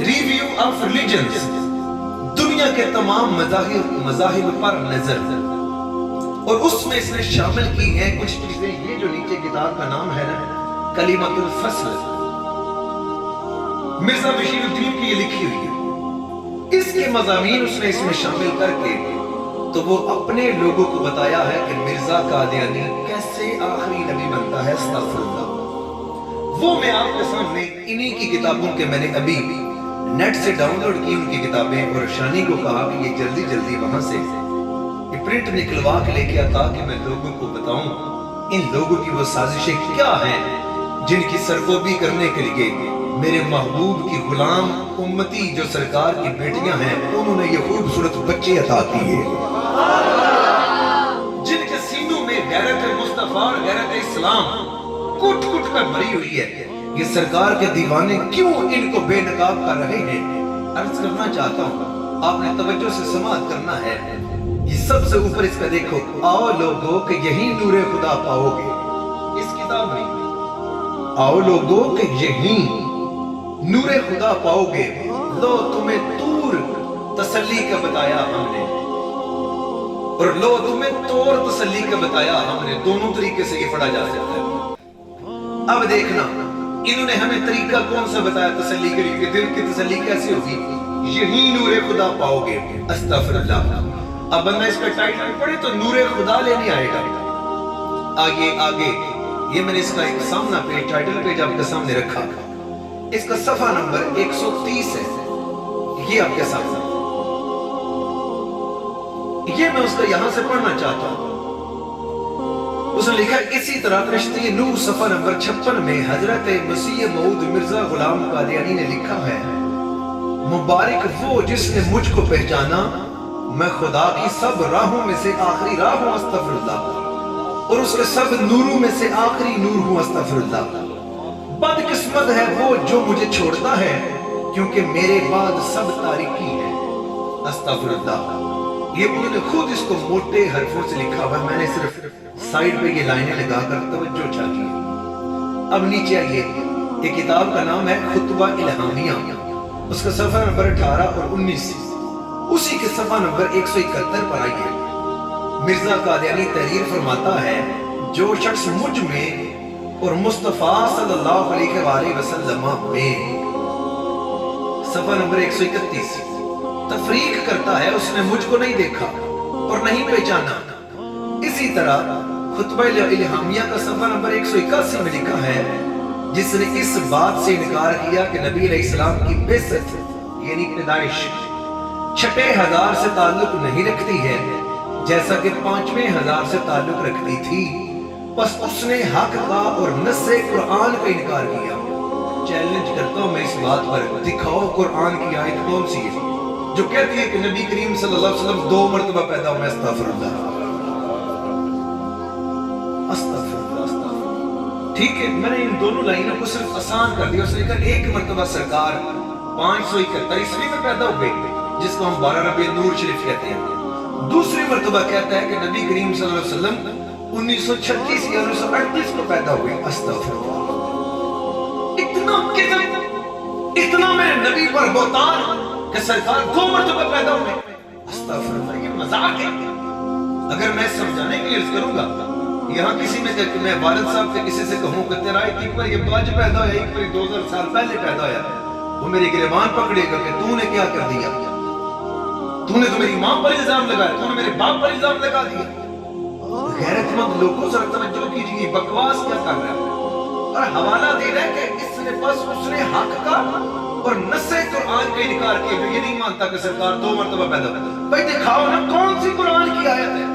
Review of religions, دنیا کے تمام مذاہب پر نظر، اور اس میں اس نے شامل کی ہیں کچھ چیزیں. یہ جو نیچے کتاب کا نام ہے نا، کلمۃ الفصل، مرزا بشیر الدین کی یہ لکھی ہوئی ہے. اس کے مضامین اس نے اس میں شامل کر کے تو وہ اپنے لوگوں کو بتایا ہے کہ مرزا قادیانی کیسے آخری نبی بنتا ہے. استغفر اللہ. وہ میں آپ کے سامنے انہی کی کتابوں کے میں نے ابھی نیٹ سے ڈاؤن لوڈ کی ان کی کتابیں، اور شانی کو کہا کہ یہ جلدی جلدی وہاں سے یہ پرنٹ نکلوا کے لے کے آتا کہ میں لوگوں کو بتاؤں ان لوگوں کی وہ سازشیں کیا ہیں جن کی سرکوبی کرنے کے لیے میرے محبوب کی غلام امتی جو سرکار کی بیٹیاں ہیں انہوں نے یہ خوبصورت بچے عطا کیے، جن کے سینوں میں غیرت مصطفیٰ اور غیرت اسلام کٹ کٹ کر بھری ہوئی ہے. یہ سرکار کے دیوانے کیوں ان کو بے نقاب کر رہے ہیں؟ عرض کرنا چاہتا ہوں، آپ نے توجہ سے سماعت کرنا ہے. یہ سب سے اوپر اس کا دیکھو، آؤ لوگوں کہ یہی نور خدا پاؤ گے. اس کتاب میں آؤ لوگوں کہ یہی نور خدا پاؤ گے، لو تمہیں طور تسلی کا بتایا ہم نے، اور لو تمہیں طور تسلی کا بتایا ہم نے. دونوں طریقے سے یہ پڑھا جا سکتا ہے. اب دیکھنا انہوں نے ہمیں طریقہ کون سا بتایا تسلی کے لیے کہ دل کی تسلی کیسے ہوگی؟ یہی نور خدا پاؤ گے. استغفر اللہ. اب بندہ اس کا ٹائٹل پڑھے تو نور خدا لینے آئے گا. آگے یہ میں نے اس کا ایک سامنا پیج، ٹائٹل پیج آپ کے سامنے رکھا. اس کا صفحہ نمبر 130 ہے. یہ آپ کے سامنے، یہ میں اس کا یہاں سے پڑھنا چاہتا ہوں. اس نے لکھا اسی طرح کشتی نور صفحہ نمبر 56 میں حضرت مسیح موعود مرزا غلام قادیانی نے لکھا ہے، مبارک وہ جس نے مجھ کو پہچانا، میں خدا کی سب راہوں میں سے آخری راہ ہوں. استغفر اللہ. اور اس کے سب نوروں میں سے آخری نور ہوں. استغفر اللہ. بد قسمت ہے وہ جو مجھے چھوڑتا ہے، کیونکہ میرے بعد سب تاریکی ہے. استغفر اللہ. یہ انہوں نے خود اس کو موٹے حرفوں سے لکھا ہوا ہے، میں نے صرف سائیڈ پہ یہ لائنیں لگا کر توجہ چاہیے. اب نیچے آئیے. یہ کتاب کا نام ہے خطبہ الہامیہ، اس کا صفحہ نمبر 18 اور 19. اسی کے صفحہ نمبر 171 پر آئیے. مرزا قادیانی تحریر فرماتا ہے، جو شخص مجھ میں اور مصطفیٰ صلی اللہ علیہ وآلہ وسلم میں، صفحہ نمبر 131، تفریق کرتا ہے اس نے مجھ کو نہیں دیکھا اور نہیں پہچانا. اسی طرح خطبہ الہامیہ کا صفحہ نمبر 181 میں لکھا ہے، جس نے اس بات سے انکار کیا کہ نبی علیہ السلام کی بعثت یعنی پیدائش 6000 سے تعلق نہیں رکھتی ہے جیسا کہ 5000 سے تعلق رکھتی تھی، بس اس نے حق کا اور نص قرآن کا انکار کیا. چیلنج کرتا ہوں میں اس بات پر، دکھاؤ قرآن کی آیت کون سی ہے جو کہتی ہے کہ نبی کریم صلی اللہ علیہ وسلم 2 مرتبہ پیدا ہوئے. استغفر اللہ. ٹھیک ہے، میں نے ان دونوں لائنوں کو صرف آسان کر دیا. اس نے کہا 1 مرتبہ سرکار 571 میں پیدا ہوئے، جس کو ہم 12 ربیع نور شریف کہتے ہیں. دوسری مرتبہ کہتا ہے کہ نبی کریم صلی اللہ علیہ وسلم 1936 یا 1938 کو پیدا ہوئے. استغفر اللہ. اتنا کذب، اتنا میرے نبی پر بہتان کہ سرکار 2 مرتبہ پیدا ہوئے. استغفر اللہ. یہ مذاق ہے. اگر میں سمجھانے کے لیے عرض کروں گا، یہاں کسی میں کہ میں والد صاحب سے کسی سے کہوں کہ تیرا ایک پر یہ باج پیدا ہوا، ایک پر 2000 سال پہلے پیدا ہوا، وہ میری گریبان پکڑے گا کہ تو نے کیا کر دیا، تو نے تو میری ماں پر الزام لگایا، تو نے میرے باپ پر الزام لگا دیا. غیرت مند لوگوں ذرا توجہ کیجیے، بکواس کیا کر رہا ہے اور حوالہ دے رہا ہے کہ اس نے بس اس نے حق کا اور نص قرآن کا انکار کیا. جو یہ نہیں مانتا کہ سرکار 2 مرتبہ پیدا ہوئے. بھائی دکھاؤ نا کون سی قرآن کی آیت ہے،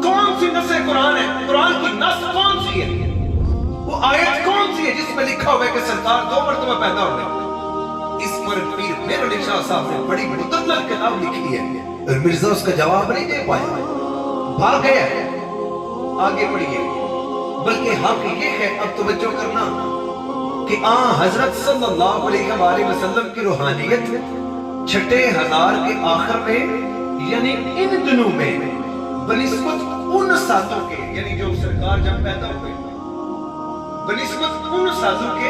کون سی نص قرآن ہے، قرآن کی نص کون سی ہے، وہ آیت کون سی ہے جس میں لکھا ہوا ہے کہ سرکار 2 مرتبہ پیدا ہوئے. اس پر پیر میر علی شاہ صاحب نے بڑی مدلل کتاب لکھی ہے اور مرزا اس کا جواب نہیں دے پایا، بھاگ گیا ہے. آگے پڑھیے. بلکہ حق یہ ہے، اب توجہ کرنا، کہ حضرت صلی اللہ علیہ وآلہ وسلم کی روحانیت 6000 کے آخر میں یعنی ان دنوں میں بنسبت ان ساتوں کے، یعنی جو سرکار جب پیدا ہوئے بنسبت ان ساتوں کے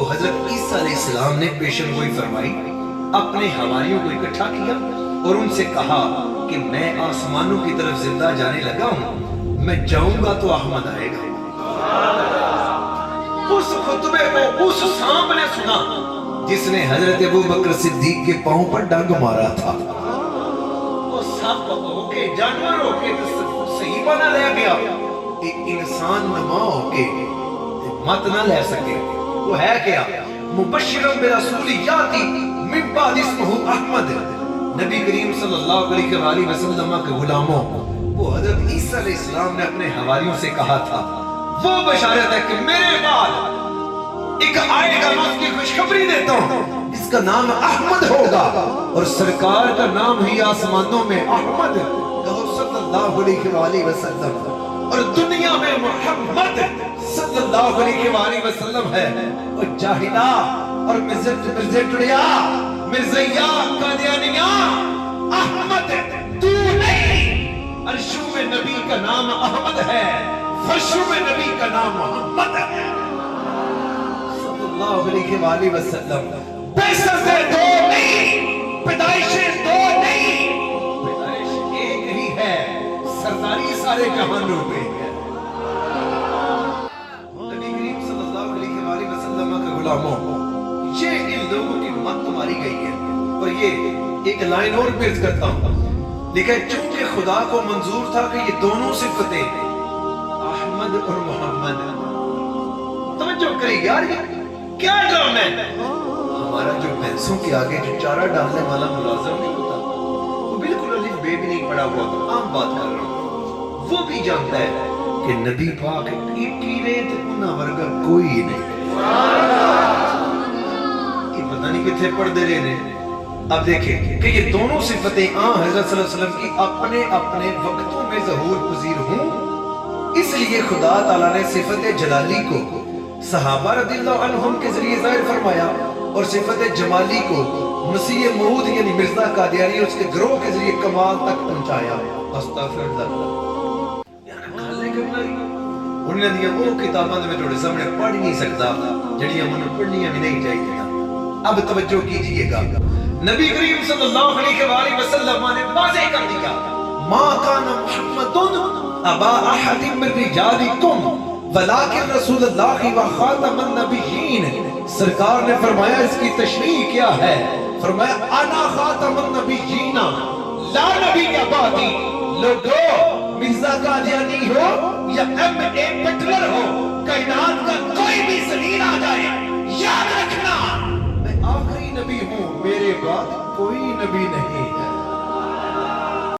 تو حضرت عیسیٰ علیہ السلام نے پیشن گوئی فرمائی، اپنے حواریوں کو اکٹھا کیا اور ان سے کہا کہ میں آسمانوں کی طرف زندہ جانے لگا ہوں، میں جاؤں گا تو احمد آئے گا۔ اس خطبے کو اس سانپ نے سنا جس نے حضرت ابو بکر صدیق کے پاؤں پر ڈنگ مارا تھا۔ وہ سانپ ہو کے جانور ہو کے صحیح بنا لے گیا، ایک انسان نما ہو کے مت نہ لے سکے۔ وہ ہے کیا؟ مبشرا برسول یاتی من بعد اسمہ احمد، نبی کریم صلی اللہ علیہ وآلہ وسلم کے غلاموں، وہ حضرت عیسیٰ علیہ السلام نے اپنے حواریوں سے کہا تھا وہ بشارت ہے کہ میرے بعد ایک آئے گا، میں اس کی خوشخبری دیتا ہوں، اس کا نام احمد ہوگا اور سرکار کا نام ہی آسمانوں میں احمد صلی اللہ علیہ وآلہ وسلم اور دنیا میں محمد صلی اللہ علیہ وآلہ وسلم ہے۔ اور جاہدہ اور مرزا مرزیا قادیانیہ، احمد تو نہیں، عرشوں میں نبی کا نام احمد ہے، فرشوں میں نبی کا نام محمد ہے صلی اللہ علیہ وآلہ وسلم۔ بیستے دو نہیں، پیدائشیں دو نہیں، پیدائش ایک ہی ہے، سرداری سارے جہانوں پہ ہے۔ نبی کریم صلی اللہ علیہ وآلہ وسلم کے غلاموں، یہ ان لوگوں کی مت ماری گئی ہے۔ اور یہ ایک لائن اور پیش کرتا ہوں، لیکن چونکہ خدا کو منظور تھا کہ یہ دونوں صفتیں احمد اور محمد، توجہ کریں یار، یہ کیا ڈرام ہے؟ ہمارا جو بھینسوں کے آگے جو چارہ ڈالنے والا ملازم نہیں ہوتا، وہ بالکل الف بے بھی نہیں پڑھا ہوا، تو عام بات کر رہا ہوں، وہ بھی جانتا ہے کہ نبی پاک ایٹی نے تو انہاں ورگا کوئی نہیں۔ یہ پتہ نہیں کتنے پڑھتے رہے۔ اب دیکھیں کہ یہ دونوں صفتیں حضرت صلی اللہ علیہ وسلم کی اپنے اپنے وقتوں میں ظہور پذیر ہوں، اس لیے خدا تعالیٰ نے صفت جلالی کو صحابہ رضی اللہ عنہم کے ذریعے ظاہر فرمایا اور صفت جمالی کو مسیح موعود یعنی مرزا قادیانی اس کے گروہ کے ذریعے کمال تک پہنچایا۔ استغفر اللہ، یعنی کھالے کرنا ہی انہوں نے وہ کتاباں میں توڑے سامنے پڑھ نہیں سکتا جڑیاں منہ پڑھنیاں بھی نہیں چاہیے تھا۔ اب توجہ کیجئے گا، نبی کریم صلی اللہ علیہ وآلہ وسلم نے واضح کر دیا، ما کان محمد ابا احد من رجالکم ولکن رسول اللہ و خاتم النبیین۔ سرکار نے فرمایا اس کی تشریح کیا ہے؟ فرمایا انا خاتم النبیین لا نبی بعدی۔ لوگو، مرزا قادیانی ہو یا ایم اے پٹلر ہو، کائنات کا کوئی بھی ذلیل آ جائے، یاد رکھنا میں آخری نبی ہوں، میرے بعد کوئی نبی نہیں ہے۔